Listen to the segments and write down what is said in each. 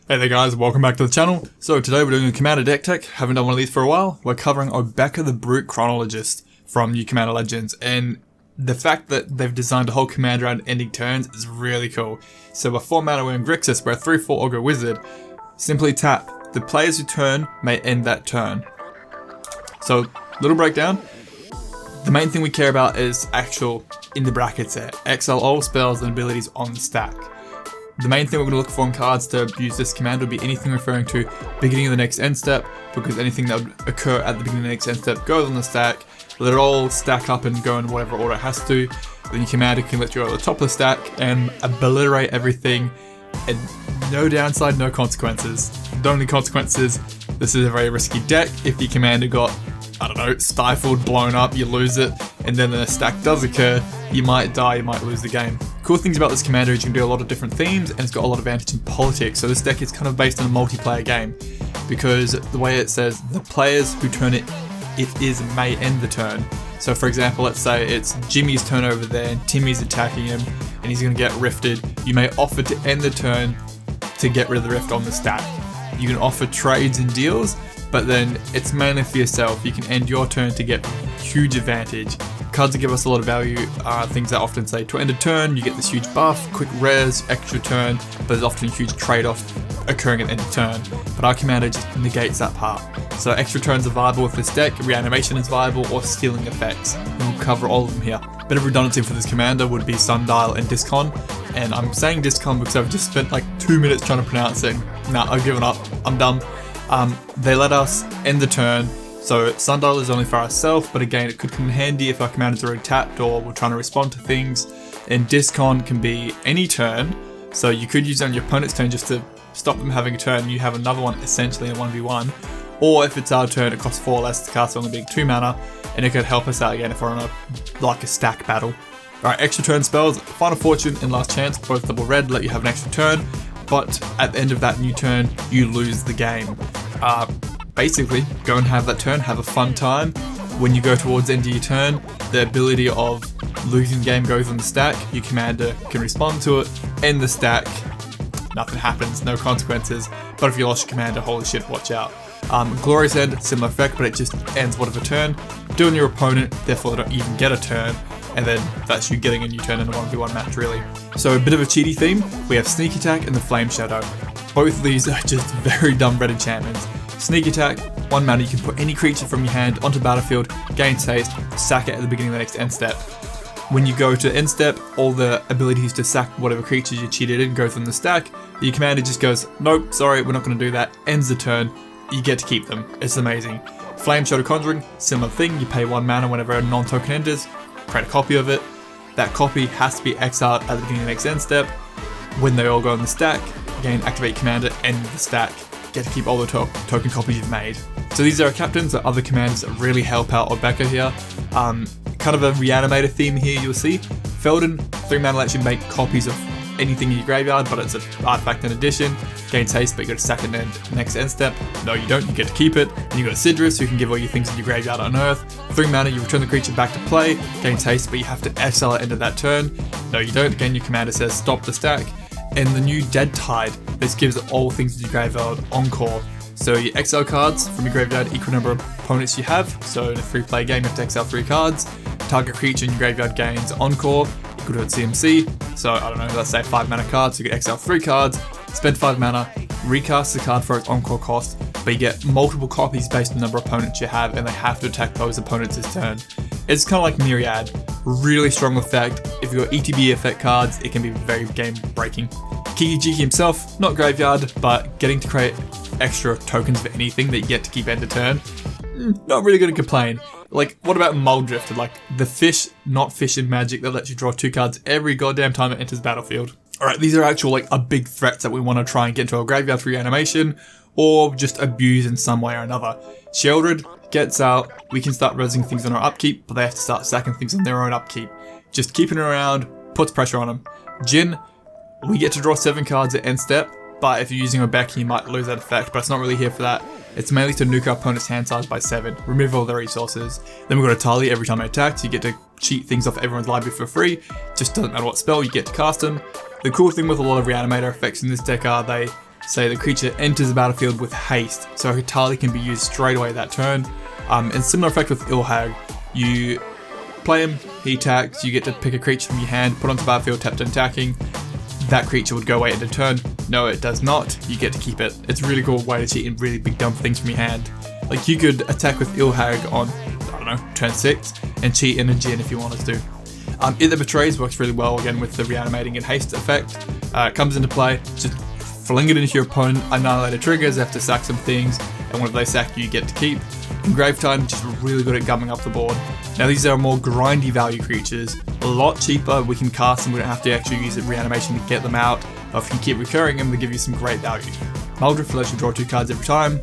Hey there guys, welcome back to the channel. So today we're doing a Commander deck tech, haven't done one of these for a while. We're covering Obeka the Brute Chronologist from New Commander Legends, and the fact that they've designed a whole command around ending turns is really cool. So we're 4 mana, we're in Grixis, we're a 3/4 Ogre Wizard. Simply tap, the player's turn may end that turn. So, little breakdown. The main thing we care about is actual, in the brackets there, exile all spells and abilities on the stack. The main thing we're going to look for in cards to use this command would be anything referring to beginning of the next end step, because anything that would occur at the beginning of the next end step goes on the stack, let it all stack up and go in whatever order it has to. Then your commander can let you go at the top of the stack and obliterate everything, and no downside, no consequences. The only consequences, this is a very risky deck. If your commander got, I don't know, stifled, blown up, you lose it, and then the stack does occur, you might die, you might lose the game. Cool things about this commander is you can do a lot of different themes, and it's got a lot of advantage in politics. So this deck is kind of based on a multiplayer game, because the way it says, the players who turn it is may end the turn. So for example, let's say it's Jimmy's turn over there, and Timmy's attacking him, and he's going to get rifted. You may offer to end the turn to get rid of the rift on the stack. You can offer trades and deals, but then it's mainly for yourself. You can end your turn to get huge advantage. Cards that give us a lot of value are things that often say to end a turn, you get this huge buff, quick res, extra turn, but there's often a huge trade-off occurring at the end of turn. But our commander just negates that part. So extra turns are viable with this deck, reanimation is viable, or stealing effects. And we'll cover all of them here. Bit of redundancy for this commander would be Sundial and Discon. And I'm saying Discon because I've just spent like 2 minutes trying to pronounce it. Nah, I've given up, I'm done. They let us end the turn. So Sundial is only for ourselves, but again it could come in handy if our commander's already tapped or we're trying to respond to things. And Discon can be any turn, so you could use it on your opponent's turn just to stop them having a turn. You have another one essentially in 1v1. Or if it's our turn, it costs 4 less to cast, only being 2 mana, and it could help us out again if we're on a stack battle. Alright, extra turn spells, Final Fortune and Last Chance, both double red, let you have an extra turn, but at the end of that new turn, you lose the game. Basically, go and have that turn, have a fun time. When you go towards the end of your turn, the ability of losing the game goes on the stack, your commander can respond to it, end the stack, nothing happens, no consequences, but if you lost your commander, holy shit, watch out. Glorious End, similar effect, but it just ends whatever turn, doing your opponent, therefore they don't even get a turn, and then that's you getting a new turn in a 1v1 match really. So a bit of a cheaty theme, we have Sneak Attack and the Flame Shadow. Both of these are just very dumb red enchantments. Sneak Attack, 1 mana, you can put any creature from your hand onto the battlefield, gains haste, sack it at the beginning of the next end step. When you go to end step, all the abilities to sack whatever creatures you cheated in goes on the stack. Your commander just goes, nope, sorry, we're not going to do that, ends the turn, you get to keep them. It's amazing. Flame Shadow Conjuring, similar thing, you pay 1 mana whenever a non-token enters, create a copy of it. That copy has to be exiled at the beginning of the next end step. When they all go on the stack, again, activate commander, end the stack. Get to keep all the token copies you've made. So these are captains or other commanders that really help out Obeka here. Kind of a Reanimator theme here, you'll see. Felden, 3 mana lets you make copies of anything in your graveyard, but it's an artifact in addition. Gains haste, but you got a second and next end step. No, you don't, you get to keep it. And you got a Sidrus, who can give all your things in your graveyard unearth. 3 mana, you return the creature back to play. Gains haste, but you have to exile it into that turn. No, you don't. Again, your commander says stop the stack. And the new Dead Tide, this gives all things in your graveyard encore. So your exile cards from your graveyard equal number of opponents you have. So in a free play game you have to exile 3 cards. Target creature in your graveyard gains encore equal to its CMC. So I don't know, let's say 5 mana card, so you can exile 3 cards, spend 5 mana, recast the card for its encore cost, but you get multiple copies based on the number of opponents you have, and they have to attack those opponents this turn. It's kind of like Myriad, really strong effect. If you've got ETB effect cards, it can be very game breaking. Kiki himself, not graveyard, but getting to create extra tokens for anything that you get to keep end of turn, not really gonna complain. Like, what about Muldrifter, like the fish, not fish in Magic that lets you draw 2 cards every goddamn time it enters battlefield. Alright, these are actual like a big threats that we want to try and get into our graveyard through animation, or just abuse in some way or another. Sheoldred gets out, we can start resing things on our upkeep, but they have to start sacking things on their own upkeep. Just keeping it around puts pressure on them. Jin, we get to draw 7 cards at end step, but if you're using Obeka you might lose that effect, but it's not really here for that. It's mainly to nuke our opponent's hand size by 7, remove all their resources. Then we've got a Tali, every time it attacks you get to cheat things off everyone's library for free, just doesn't matter what spell, you get to cast them. The cool thing with a lot of Reanimator effects in this deck are they say the creature enters the battlefield with haste, so Hitali can be used straight away that turn. And similar effect with Ilhag, you play him, he attacks, you get to pick a creature from your hand, put onto the battlefield, tapped and attacking. That creature would go away at a turn. No, it does not. You get to keep it. It's a really cool way to cheat and really big dump things from your hand. Like, you could attack with Ilhag on, I don't know, turn 6 and cheat in a Jin if you wanted to. It That Betrays works really well again with the reanimating and haste effect. It comes into play, just fling it into your opponent, Annihilator triggers, they have to sack some things, and whenever they sack you get to keep. And Gravetide, just really good at gumming up the board. Now these are more grindy value creatures, a lot cheaper, we can cast them, we don't have to actually use reanimation to get them out, or if you keep recurring them, they give you some great value. Muldrift lets you draw 2 cards every time.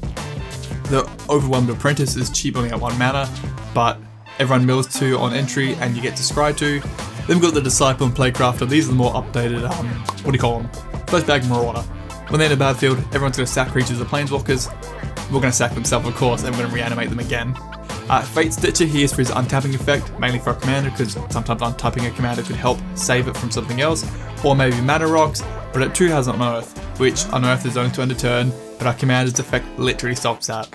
The Overwhelmed Apprentice is cheap, only at 1 mana, but everyone mills 2 on entry and you get to scry 2. Then we've got the Disciple and Playcrafter, these are the more updated, what do you call them? First Bag Marauder. When they're in the battlefield, everyone's going to sack creatures or planeswalkers. We're going to sack themselves, of course, and we're going to reanimate them again. Fate Stitcher here is for his untapping effect, mainly for a commander, because sometimes untapping a commander could help save it from something else, or maybe Mana Rocks, but it too has Unearth, which Unearth is only to end a turn, but our commander's effect literally stops that.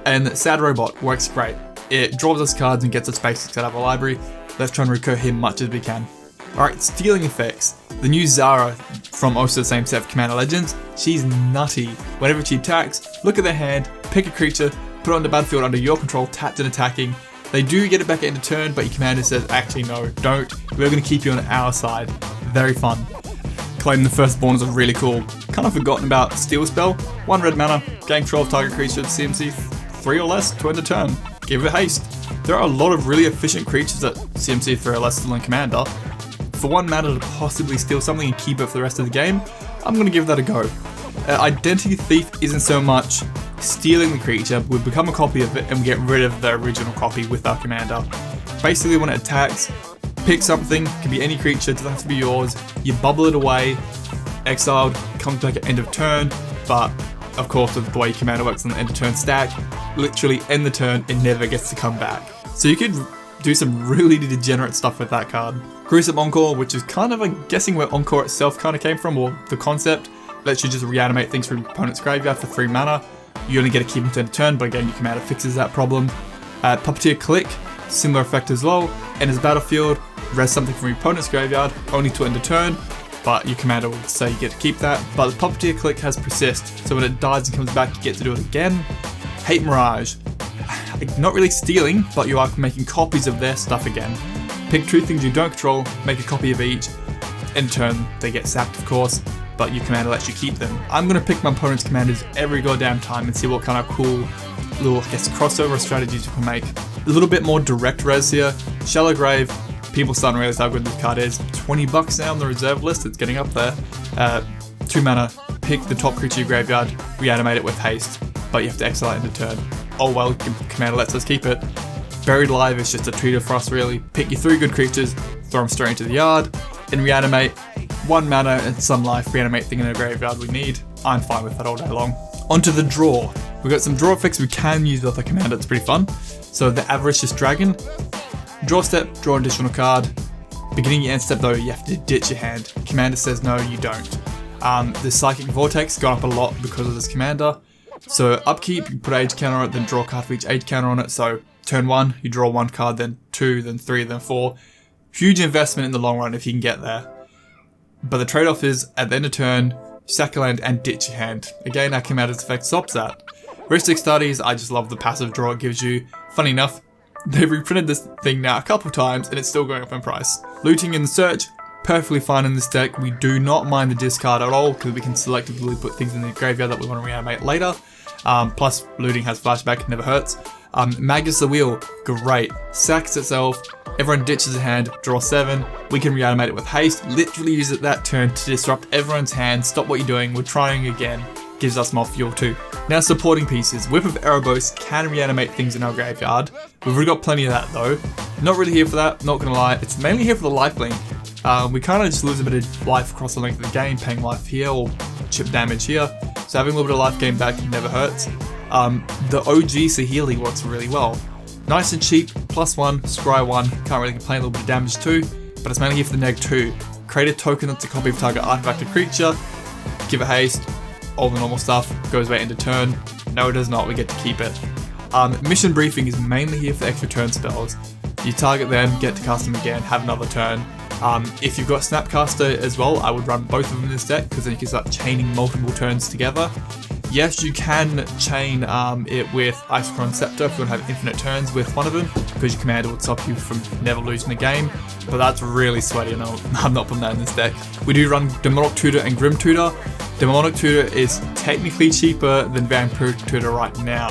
And Sad Robot works great. It draws us cards and gets us basics out of our library. Let's try and recur him much as we can. Alright, stealing effects. The new Zara from also the same set of Commander Legends, she's nutty. Whenever she attacks, look at their hand, pick a creature, put it on the battlefield under your control, tapped and attacking. They do get it back into turn, but your commander says, actually no, don't. We're going to keep you on our side. Very fun. Claim the Firstborn is really cool. Kind of forgotten about Steal Spell. 1 red mana, gain control of target creature, CMC 3 or less to end a turn. Give it haste. There are a lot of really efficient creatures at CMC 3 or less still in Commander. For 1 mana to possibly steal something and keep it for the rest of the game, I'm going to give that a go. Identity Thief isn't so much stealing the creature, we become a copy of it and we get rid of the original copy with our commander. Basically when it attacks, pick something, can be any creature, doesn't have to be yours, you bubble it away, exiled, comes back at end of turn, but of course with the way your commander works on the end of turn stack, literally end the turn, it never gets to come back. So you could do some really degenerate stuff with that card. Gruesome Encore, which is kind of, I'm guessing where Encore itself kind of came from, or the concept, lets you just reanimate things from your opponent's graveyard for 3 mana. You only get to keep them to end of turn, but again your commander fixes that problem. Puppeteer Click, similar effect as well. Enters battlefield, res something from your opponent's graveyard, only to end of turn, but your commander will say you get to keep that. But the Puppeteer Click has Persist, so when it dies and comes back you get to do it again. Hate Mirage, not really stealing, but you are making copies of their stuff again. Pick 2 things you don't control, make a copy of each. In turn, they get sacked of course, but your commander lets you keep them. I'm going to pick my opponent's commanders every goddamn time and see what kind of cool little, I guess, crossover strategies you can make. A little bit more direct res here. Shallow Grave, people starting to realize how good this card is. $20 now on the reserve list, it's getting up there. 2 mana, pick the top creature of your graveyard, reanimate it with haste, but you have to exile it into turn. Oh well, commander lets us keep it. Buried Live is just a treater for us really. Pick your 3 good creatures, throw them straight into the yard, and reanimate. 1 mana and some life, reanimate thing in a graveyard we need. I'm fine with that all day long. Onto the draw. We've got some draw effects we can use with the commander, it's pretty fun. So the Avaricious Dragon, draw step, draw an additional card. Beginning your end step though, you have to ditch your hand. Commander says no, you don't. The Psychic Vortex gone up a lot because of this commander. So upkeep, you put age counter on it, then draw a card for each age counter on it. So turn 1, you draw 1 card, then 2, then 3, then 4. Huge investment in the long run if you can get there. But the trade-off is, at the end of turn, sack a land and ditch your hand. Again, our commander's effect stops that. Heuristic Studies, I just love the passive draw it gives you. Funny enough, they've reprinted this thing now a couple times and it's still going up in price. Looting and Search, perfectly fine in this deck. We do not mind the discard at all because we can selectively put things in the graveyard that we want to reanimate later. Plus, looting has flashback, never hurts. Magus the Wheel, great. Sacks itself, everyone ditches a hand, draw 7. We can reanimate it with haste, literally use it that turn to disrupt everyone's hand, stop what you're doing, we're trying again. Gives us more fuel too. Now supporting pieces. Whip of Erebos can reanimate things in our graveyard. We've already got plenty of that though. Not really here for that, not gonna lie. It's mainly here for the lifelink. We kind of just lose a bit of life across the length of the game, paying life here or chip damage here. So having a little bit of life gain back never hurts. The OG Sahili works really well. Nice and cheap, +1, scry 1, can't really complain, a little bit of damage too, but it's mainly here for the neg 2. Create a token that's a copy of target artifact or creature, give it haste, all the normal stuff, goes right into turn. No, it does not, we get to keep it. Mission Briefing is mainly here for extra turn spells. You target them, get to cast them again, have another turn. If you've got Snapcaster as well, I would run both of them in this deck, because then you can start chaining multiple turns together. Yes, you can chain it with Isochron Scepter if you want to have infinite turns with one of them, because your commander would stop you from never losing the game, but that's really sweaty and I'm not putting that in this deck. We do run Demonic Tutor and Grim Tutor. Demonic Tutor is technically cheaper than Vampiric Tutor right now,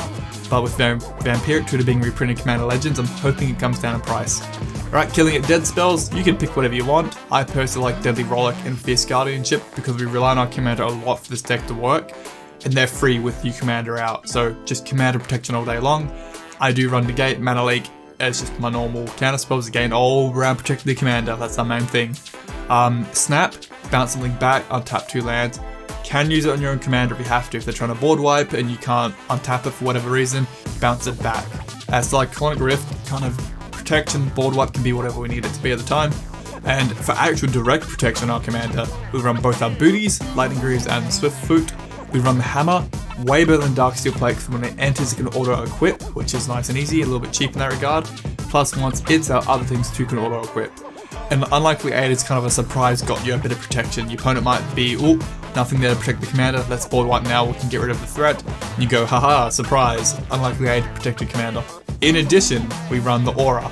but with Vampiric Tutor being reprinted in Commander Legends, I'm hoping it comes down in price. Alright, killing at dead spells, you can pick whatever you want. I personally like Deadly Rollick and Fierce Guardianship because we rely on our commander a lot for this deck to work, and they're free with you commander out, so just commander protection all day long. I do run Negate, Mana Leak, as just my normal counter spells again, all around protecting the commander, that's our main thing. Snap, bounce something back, untap 2 lands. Can use it on your own commander if you have to. If they're trying to board wipe and you can't untap it for whatever reason, bounce it back. So like Colonic Rift, kind of protection, board wipe can be whatever we need it to be at the time. And for actual direct protection on our commander, we run both our booties, Lightning Greaves and Swift Foot. We run the hammer, way better than Darksteel Plate, because when it enters it can auto-equip, which is nice and easy, a little bit cheap in that regard. Plus once it's out, other things too can auto-equip. And the Unlikely Aid is kind of a surprise, got you a bit of protection. Your opponent might be, oh, nothing there to protect the commander, let's board wipe now, we can get rid of the threat. And you go, haha, surprise, Unlikely Aid, protected commander. In addition, we run the Aura.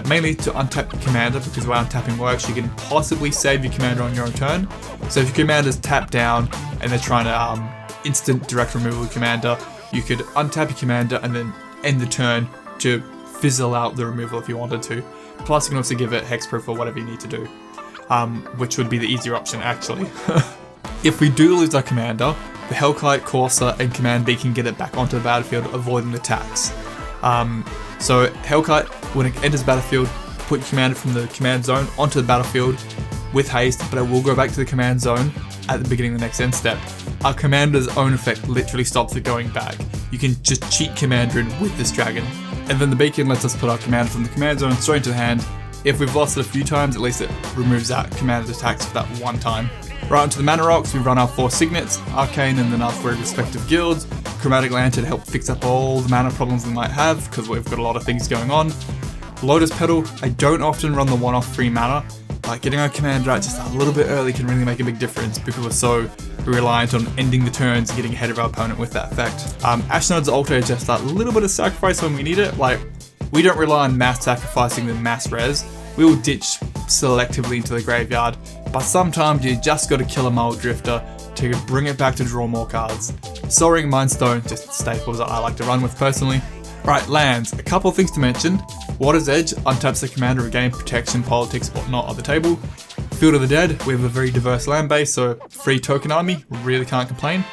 Mainly to untap your commander, because the way untapping works, you can possibly save your commander on your own turn. So if your commander's tapped down and they're trying to instant direct removal of commander, you could untap your commander and then end the turn to fizzle out the removal if you wanted to. Plus you can also give it hexproof or whatever you need to do, which would be the easier option actually. If we do lose our commander, the Hellkite, Courser and Command B can get it back onto the battlefield, avoiding attacks. So Hellkite, when it enters the battlefield, put your commander from the command zone onto the battlefield with haste, but it will go back to the command zone at the beginning of the next end step. Our commander's own effect literally stops it going back. You can just cheat commander in with this dragon. And then the beacon lets us put our commander from the command zone straight into the hand. If we've lost it a few times, at least it removes that commander's attacks for that one time. Right onto the mana rocks, we run our 4 signets, Arcane and then our 3 respective guilds, Chromatic Lantern to help fix up all the mana problems we might have, because we've got a lot of things going on. Lotus Petal, I don't often run the one-off free mana, but getting our commander out just a little bit early can really make a big difference, because we're so reliant on ending the turns and getting ahead of our opponent with that effect. Ashnod's Altar is just that little bit of sacrifice when we need it. Like, we don't rely on mass sacrificing the mass res, we will ditch selectively into the graveyard, but sometimes you just gotta kill a Mull Drifter to bring it back to draw more cards. Soaring Mindstone, just staples that I like to run with personally. Right, lands. A couple of things to mention. Water's Edge untaps the commander, regain protection, politics, whatnot on the table. Field of the Dead, we have a very diverse land base, so free token army, really can't complain.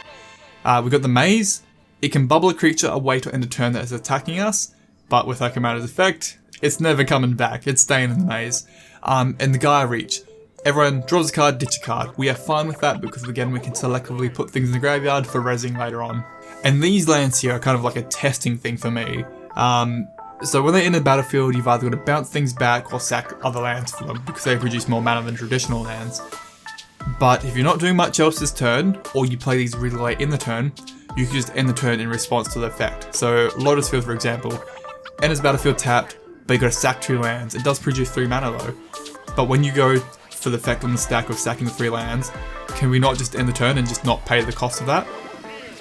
We've got the Maze. It can bubble a creature away to end a turn that is attacking us, but with our commander's effect, it's never coming back, it's staying in the maze. And the Gaia Reach. Everyone draws a card, ditch a card. We are fine with that because again we can selectively put things in the graveyard for rezzing later on. And these lands here are kind of like a testing thing for me. So when they're in the battlefield, you've either got to bounce things back or sack other lands for them because they produce more mana than traditional lands. But if you're not doing much else this turn, or you play these really late in the turn, you can just end the turn in response to the effect. So Lotus Field, for example, enters battlefield tapped, but you got to sack 2 lands. It does produce 3 mana though. But when you go for the effect on the stack of sacking the 3 lands, can we not just end the turn and just not pay the cost of that?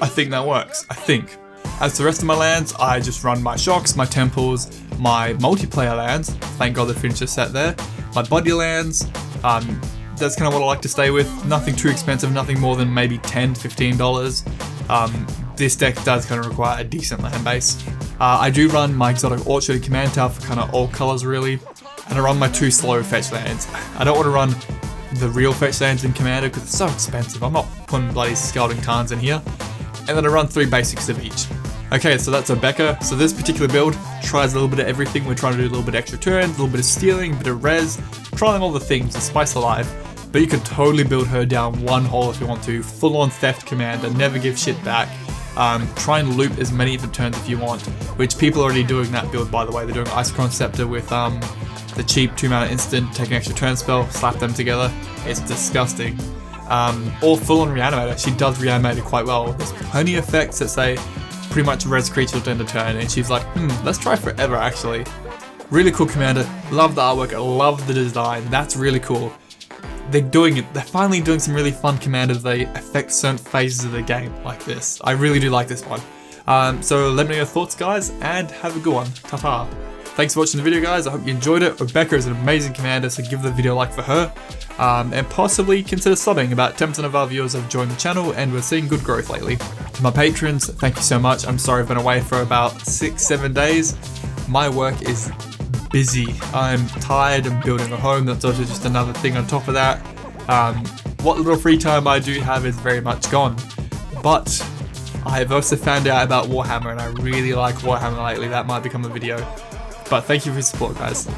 I think that works, I think. As for the rest of my lands, I just run my Shocks, my Temples, my multiplayer lands, thank god they finished the set there, my body lands, that's kind of what I like to stay with, nothing too expensive, nothing more than maybe $10, $15. This deck does kind of require a decent land base. I do run my Exotic Orchard and Command Tower for kind of all colours really, and I run my 2 slow fetch lands. I don't want to run the real fetch lands in Commander because it's so expensive, I'm not putting bloody Scalding Tarns in here. And then I run 3 basics of each. Okay, so that's Obeka. So this particular build tries a little bit of everything. We're trying to do a little bit of extra turns, a little bit of stealing, a bit of res, trying all the things, the spice of life. But you could totally build her down one hole if you want to. Full on theft commander, never give shit back. Try and loop as many of the turns if you want, which people are already doing that build by the way. They're doing Isochron Scepter with the cheap 2 mana instant, take an extra turn spell, slap them together. It's disgusting. or full-on Reanimator. She does Reanimator quite well. There's plenty of effects that say pretty much res creature to end a turn, and she's like, let's try Forever actually. Really cool commander. Love the artwork. I love the design. That's really cool. They're doing it. They're finally doing some really fun commanders. They affect certain phases of the game like this. I really do like this one. So let me know your thoughts, guys, and have a good one. Ta-ta. Thanks for watching the video, guys. I hope you enjoyed it. Obeka is an amazing commander, so give the video a like for her. And possibly consider subbing. About 10% of our viewers have joined the channel, and we're seeing good growth lately. To my patrons, thank you so much. I'm sorry I've been away for about 6-7 days. My work is busy. I'm tired. I'm building a home. That's also just another thing on top of that. What little free time I do have is very much gone. But I've also found out about Warhammer, and I really like Warhammer lately. That might become a video. But thank you for your support, guys.